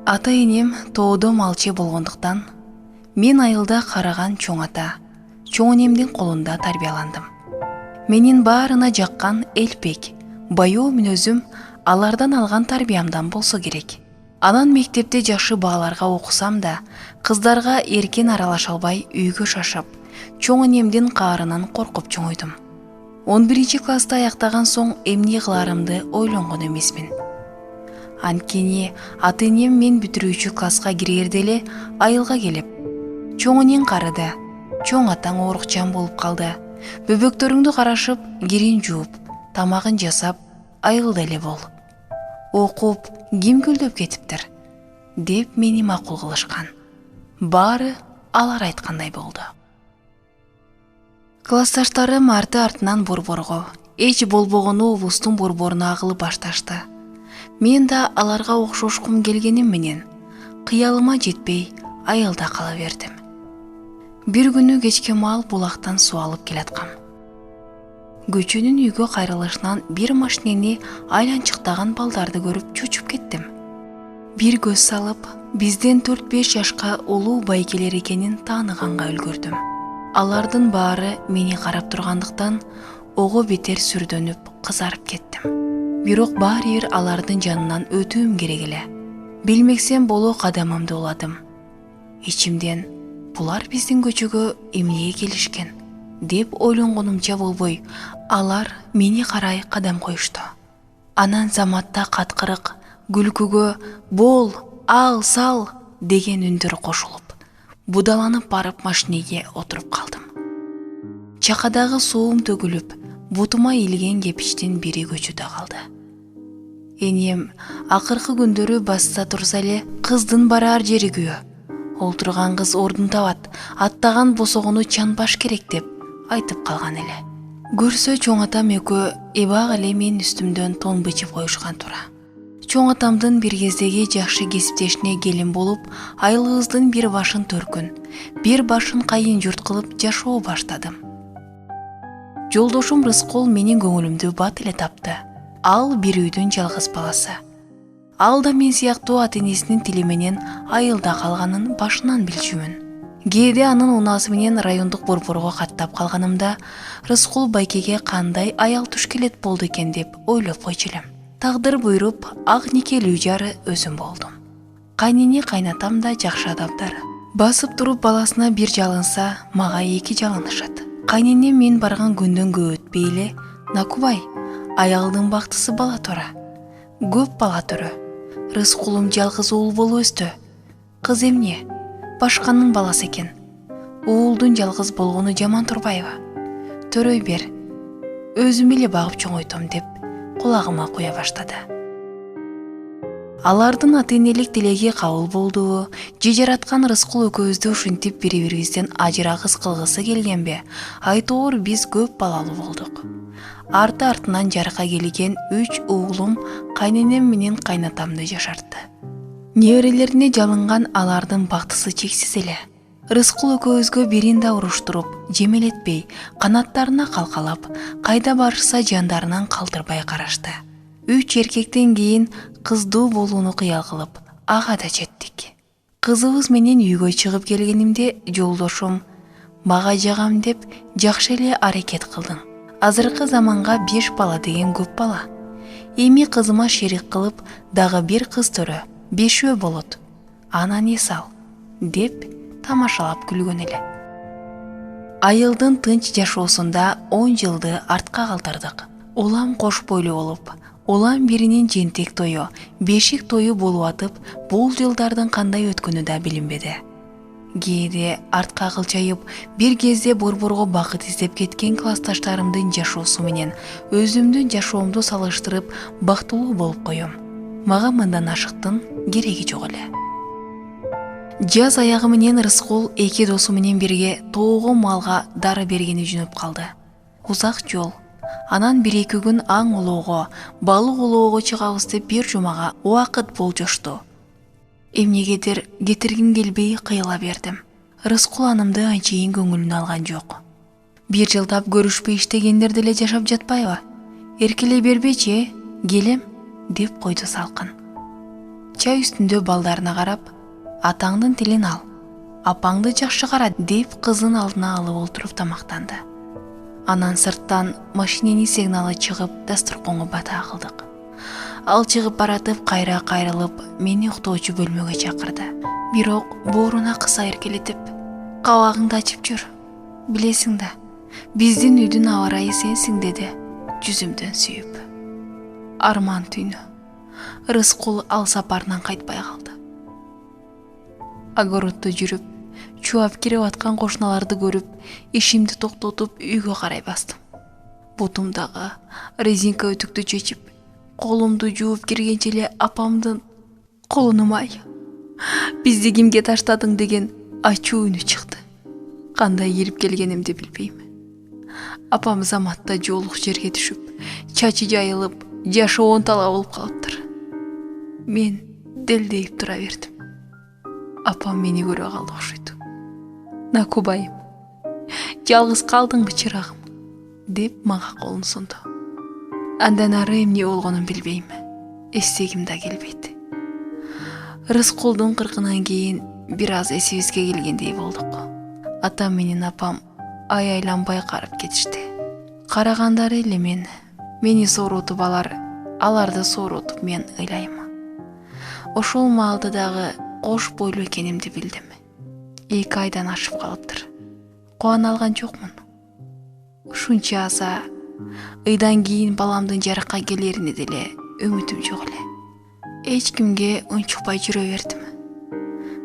Ата энем тоодо малчы болгондуктан мен айылда караган чоң ата, чоң энемдин колунда тарбияландым. Менин баарына жаккан элпек, баяу мүнөзүм алардан алган тарбиямдан болсо керек. Анан мектепте жакшы бааларга окусам да, кыздарга эркен аралаша албай үйгө шашып, чоң энемдин каарынан коркуп чоңойдум. 11-класста аяктаган соң эмне кыларымды ойлонгон эмесмин. Анткени ата энем мен бүтүрүүчү класска кирерде эле айылга келип, чоң энең карыды, чоң атаң оорукчан болуп калды, бөбөктөрүңдү карашып, кирин жууп, тамагын жасап, айылда эле бол. Окуп, ким күлдөп кетиптир, деп мени макул кылышкан. Баары алар айткандай болду. Классташтарым арты-артынан борборго, эч болбогону обустун борборуна агылып башташты. Мен да аларга окшошкум келгеним менен кыялыма жетпей айылда кала бердим. Бир күнү кечке маал булактан суу алып келаткам. Көчөнүн үйгө кайрылышынан бир машинени айланчыктаган балдарды көрүп чочуп кеттим. Бир көз салып, бизден 4-5 жашка улуу байкелер экенин тааныганга үлгүрдүм. Алардын баары мени карап тургандыктан ого бетер сүрдөнүп, кызарып кеттим. Бирок баары бир алардын жанынан өтүүм керек эле. Билмексем боло кадамымды уладым. Ичимден булар биздин көчөгө эмнеге келишкен деп ойлонгонумча болбой, алар мени карай кадам коюшту. Анан заматта каткырык, күлкүгө бол, ал, сал деген үндөр кошулуп, будаланып барып машинеге отуруп калдым. Чакадагы суум төгүлүп, бутума илген кепичтин бири көчөдө калды. Энем акыркы күндөрү басса турса эле кыздын барар жери күйө. Олтурган кыз ордун табат, аттаган босогону чанбаш керек деп айтып калган эле. Көрсө чоң атам экөө эбак эле мен үстүмдөн тон бычып коюшкан тура. Чоң атамдын бир кездеги жакшы кесиптешине келин болуп, айылыбыздын бир башын төркүн, бир башын кайын журт кылып жашоо баштадым. Жолдошум Рыскол менин көңүлүмдү бат эле тапты. Ал бир үйдүн жалгыз баласы. Ал да мен сыяктуу ата энесинин тили менен айылда калганын башынан билчүмүн. Кээде анын унаасы менен райондук борборго каттап калганымда Рыскул байкеге кандай аял туш келет болду экен деп ойлоп койчу элем. Тагдыр буйруп, ак никелүү жары өзүм болдум. Кайнене кайнатам да жакшы адамдар. Басып туруп баласына бир жалынса, мага 2 жалынышат. Кайненем мен барган күндөн көп өтпөй эле, Накубай, аялдын бактысы бала тора. Көп бала төрө. Рыскулум жалгыз уул болуп өстү. Кыз эмне? Башканын баласы экен. Уулдун жалгыз болгону жаман турбайбы? Төрөй бер. Өзүм эле багып чоңойтом деп кулагыма куя баштады. Алардын ата энелик тилеги кабыл болдубу, же жараткан Рыскул экөөбүздү ушинтип бири-бирибизден ажырагыс кылгысы келгенби? Айтоор биз көп балалуу болдук. Арты-артынан жарка келген 3 уулум кайненем менен кайнатамды жашартты. Неберелерине жалынган алардын бактысы чексиз эле. Рыскул экөөбүзгө бирин да уруштуруп, жемелетпей, канаттарына калкалап, кайда барышса жандарынан калтырбай карашты. 3 эркектен кийин кыздуу болууну кыял кылып, ага да жеттик. Кызыбыз менен үйгө чыгып келгенимде жолдошум мага жагам деп жакшы эле аракет кылдың. Азыркы заманга 5 бала деген көп бала. Эми кызыма шерик кылып, дагы бир кыз төрө, 5 болот. Анан эсал, деп тамашалап күлгөн эле. Айылдын тынч жашоосунда 10 жылды артка калтырдык. Улам кош бойлуу болуп, улам биринин жентек тою, бешик тою болуп атып, бул жылдардын кандай өткөнү да билинбеди. Кээде артка кылчайып, бир кезде борборго бакыт издеп кеткен классташтарымдын жашоосу менен өзүмдүн жашоомду салыштырып бактылуу болуп коем. Мага мындан ашыктын кереги жок эле. Жаз аягы менен Рыскул 2 досу менен бирге тоого малга дары бергени жөнөп калды. Узак жол. Анан 1-2 күн аң улоого, балык улоого чыгабыз деп бир жумага убакыт болжошту. Эмнегедир кетиргим келбей кыйыла бердим. Рыскул анымды анчейин көңүлүнө алган жок. 1 жылдап көрүшпөй иштегендер деле жашап жатпайбы? Эркелей бербечи, келем, деп койду салкын. Чай үстүндө балдарына карап, атаңдын тилин ал, апаңды жакшы кара деп кызын алдына алып олтуруп тамактанды. Анан сырттан машиненин сигналы чыгып дасторконго бата кылдык. Ал чыгып баратып кайра кайрылып мени уктоочу бөлмөгө чакырды. Бирок бооруна кыса эркелетип, кабагыңды ачып жүр. Билесиң да, биздин үйдүн аба ырайы сенсиң деди, жүзүмдөн сүйүп. Арман түйнү. Рыскул ал сапарынан кайтпай калды. Огороддо жүрүп, чубап кирип аткан кошуналарды көрүп, ишимди токтотуп үйгө карай бастым. Бутумдагы резинка өтүктү чечип, колумду жууп киргенче эле апамдын колунумай, бизди кимге таштадың деген ачуу үнү чыкты. Кандай кирип келгенимди билбейм. Апам заматта жоолук жерге түшүп, чачы жайылып, жашы 10 тала болуп калыптыр. Мен делдейип тура бердим. Апам мени көрө калды окшойт. Накубайым, жалгыз калдыңбы чырагым, деп мага колун сунду. Андан ары эмне болгонун билбейм. Эстегим да келбейт. Рыскулдун кыркынан кийин бир аз эсибизге келгендей болдук. Атам менен апам айланбай карап кетишти. Карагандары эле мени сооротуп аларды сооротуп мен ыйлайм. Ошол маалда дагы кош бойлуу экенимди билдим. 2 айдан ашып калыптыр. Кубана алган жокмун. Ушунча аза ыйдан кийин баламдын жаракка келерине деле үмүтүм жок эле. Эч кимге унчукпай жүрө бердим.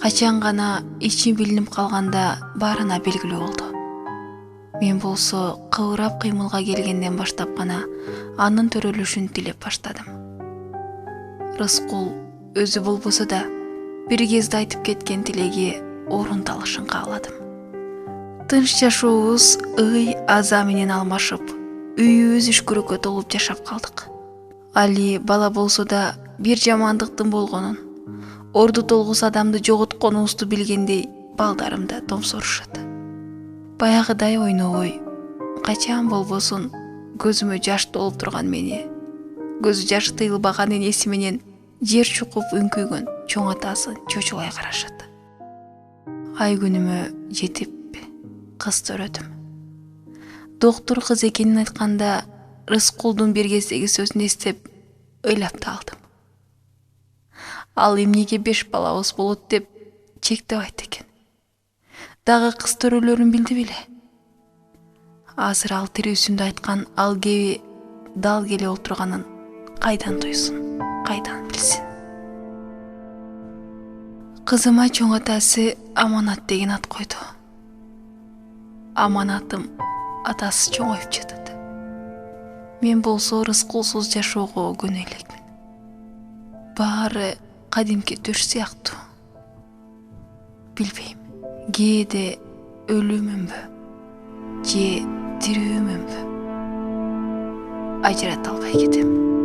Качан гана ичим билинип калганда баарына белгилүү болду. Мен болсо кыбырап кыймылга келгенден баштап гана анын төрөлүшүн тилеп баштадым. Рыскул өзү болбосо да бир кезде айтып кеткен тилеги орундалышын кааладым. Тынч жашообуз ый аза менен алмашып, үйүбүз үшкүрөккө толуп жашап калдык. Али бала болсо да бир жамандыктын болгонун, орду толгус адамды жоготконубузду билгендей балдарым да томсорушат. Баягыдай ойнобой, качан болбосун көзүмө жаш толуп турган мени, көзү жашы тыйылбаган энеси менен жер чукуп үңкүйгөн чоң атасын чочулай карашат. Ай күнүмө жетип кыз төрөдүм. Доктор кыз экенин айтканда Рыскулдун бир кездеги сөзүн эстеп ыйлап да алдым. Ал эмнеге 5 балабыз болот деп чектеп айт экен. Дагы кыз төрөлөрүн билди беле. Азыр ал тирүүсүндө айткан ал кеби дал келе отурганын кайдан туйсун, кайдан билсин. Кызыма чоң атасы Аманат деген ат койду. Аманатым атасы чоңоюп жатат. Мен болсо Рыскулсуз жашоого көнө элекмин. Баары кадимки төш сыяктуу. Билбейм, кээде өлүүмүнбү, же тирүүмүнбү? Ажырата албай кетем.